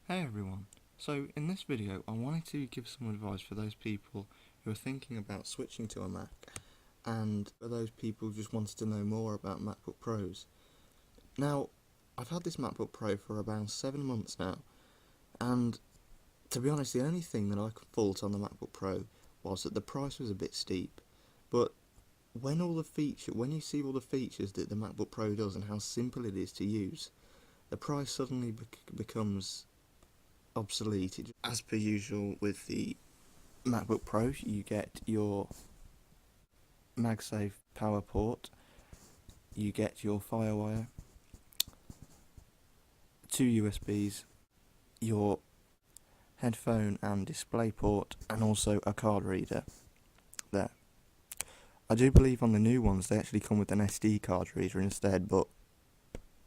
Hey everyone, so in this video I wanted to give some advice for those people who are thinking about switching to a Mac, and for those people who just wanted to know more about MacBook Pros. Now, I've had this MacBook Pro for about 7 months now, and to be honest, the only thing that I could fault on the MacBook Pro was that the price was a bit steep, but when you see all the features that the MacBook Pro does and how simple it is to use, the price suddenly becomes obsolete. As per usual with the MacBook Pro, you get your MagSafe power port, you get your FireWire, 2 USBs, your headphone and display port, and also a card reader there. I do believe on the new ones they actually come with an SD card reader instead, but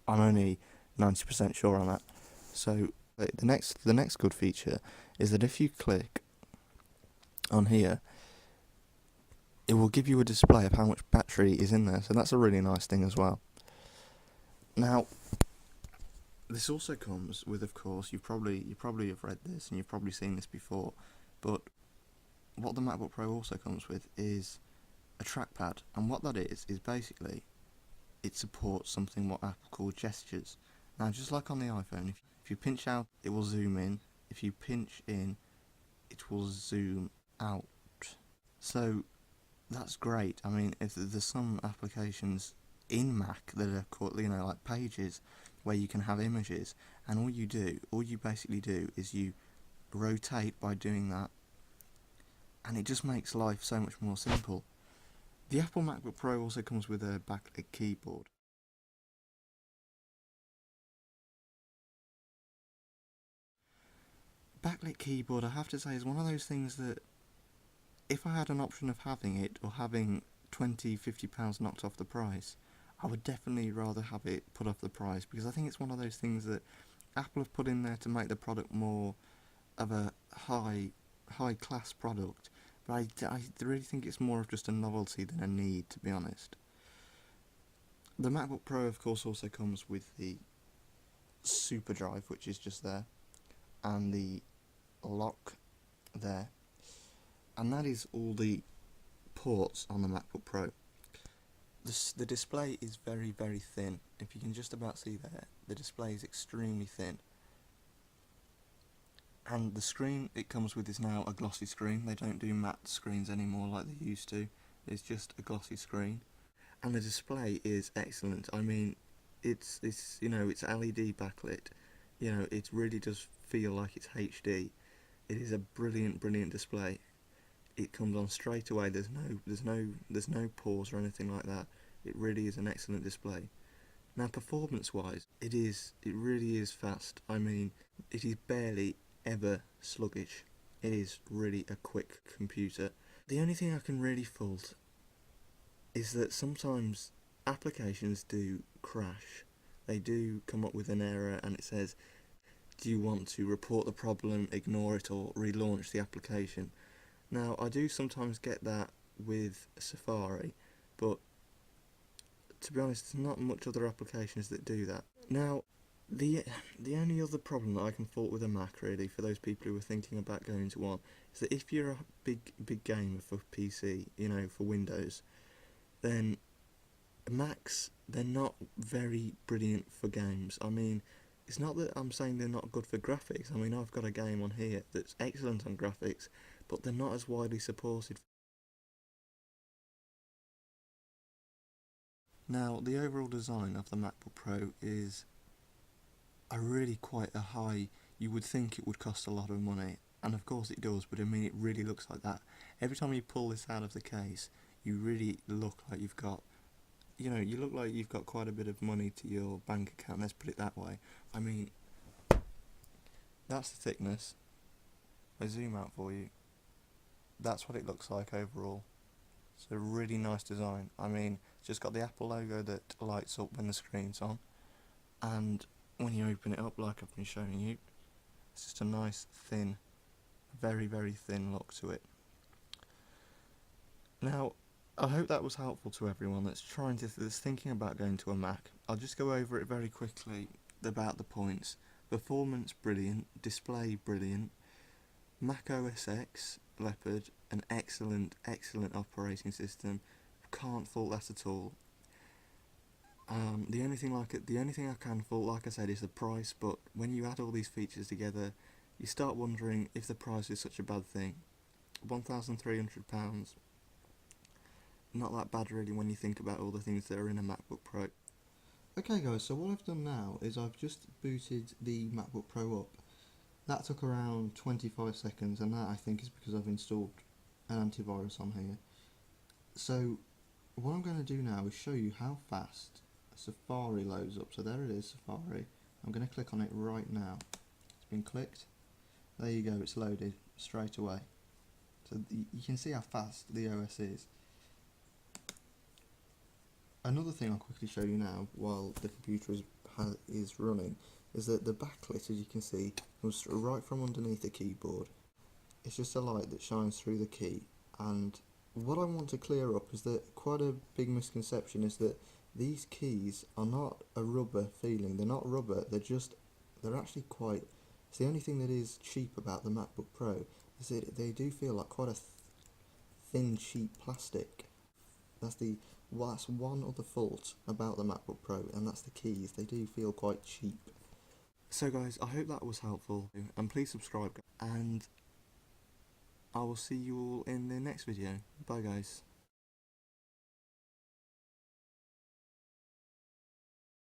I'm only 90% sure on that. So the next good feature is that if you click on here, it will give you a display of how much battery is in there, so that's a really nice thing as well. Now, this also comes with, of course, you probably have read this and you've probably seen this before, but what the MacBook Pro also comes with is a trackpad, and what that is basically it supports something what Apple call gestures. Now, just like on the iPhone, if you pinch out, it will zoom in. If you pinch in, it will zoom out. So that's great. I mean, if there's some applications in Mac that are called, like Pages, where you can have images, and all you basically do is you rotate by doing that, and it just makes life so much more simple. The Apple MacBook Pro also comes with a backlit keyboard. Backlit keyboard, I have to say, is one of those things that if I had an option of having it or having £20–50 knocked off the price, I would definitely rather have it put off the price, because I think it's one of those things that Apple have put in there to make the product more of a high class product, but I really think it's more of just a novelty than a need, to be honest. The MacBook Pro, of course, also comes with the Super Drive, which is just there, and the lock there, and that is all the ports on the MacBook Pro. The display is very, very thin. If you can just about see there, the display is extremely thin. And the screen it comes with is now a glossy screen. They don't do matte screens anymore like they used to. It's just a glossy screen. And the display is excellent. I mean, it's it's LED backlit. It really does feel like it's HD. It is a brilliant display. It comes on straight away. There's no pause or anything like that. It really is an excellent display. Now, performance-wise, it really is fast. I mean, it is barely ever sluggish. It is really a quick computer. The only thing I can really fault is that sometimes applications do crash. They do come up with an error and it says, do you want to report the problem, ignore it, or relaunch the application? Now, I do sometimes get that with Safari, but to be honest, there's not much other applications that do that. Now, the only other problem that I can fault with a Mac, really, for those people who are thinking about going to one, is that if you're a big gamer for PC, for Windows, then Macs, they're not very brilliant for games. I mean, it's not that I'm saying they're not good for graphics. I mean, I've got a game on here that's excellent on graphics, but they're not as widely supported. Now, the overall design of the MacBook Pro is quite a high. You would think it would cost a lot of money, and of course it does, but I mean, it really looks like that. Every time you pull this out of the case, you really look like you've got quite a bit of money to your bank account, let's put it that way. I mean, that's the thickness. I zoom out for you. That's what it looks like overall. It's a really nice design. I mean, it's just got the Apple logo that lights up when the screen's on, and when you open it up, like I've been showing you, it's just a nice thin, very thin look to it. Now, I hope that was helpful to everyone that's thinking about going to a Mac. I'll just go over it very quickly about the points. Performance brilliant, display brilliant, Mac OS X Leopard, an excellent operating system. Can't fault that at all. The only thing I can fault, like I said, is the price. But when you add all these features together, you start wondering if the price is such a bad thing. £1,300, not that bad really when you think about all the things that are in a MacBook Pro. Okay guys, so what I've done now is I've just booted the MacBook Pro up. That took around 25 seconds, and that I think is because I've installed an antivirus on here. So what I'm going to do now is show you how fast Safari loads up. So there it is, Safari. I'm going to click on it right now. It's been clicked. There you go, it's loaded straight away. So you can see how fast the OS is. Another thing I'll quickly show you now while the computer is running is that the backlit, as you can see, comes right from underneath the keyboard. It's just a light that shines through the key, and what I want to clear up is that quite a big misconception is that these keys are not a rubber feeling. They're not rubber, they're actually quite, it's the only thing that is cheap about the MacBook Pro is that they do feel like quite a thin, cheap plastic. That's one other fault about the MacBook Pro, and that's the keys. They do feel quite cheap. So guys, I hope that was helpful, and please subscribe, and I will see you all in the next video. Bye guys.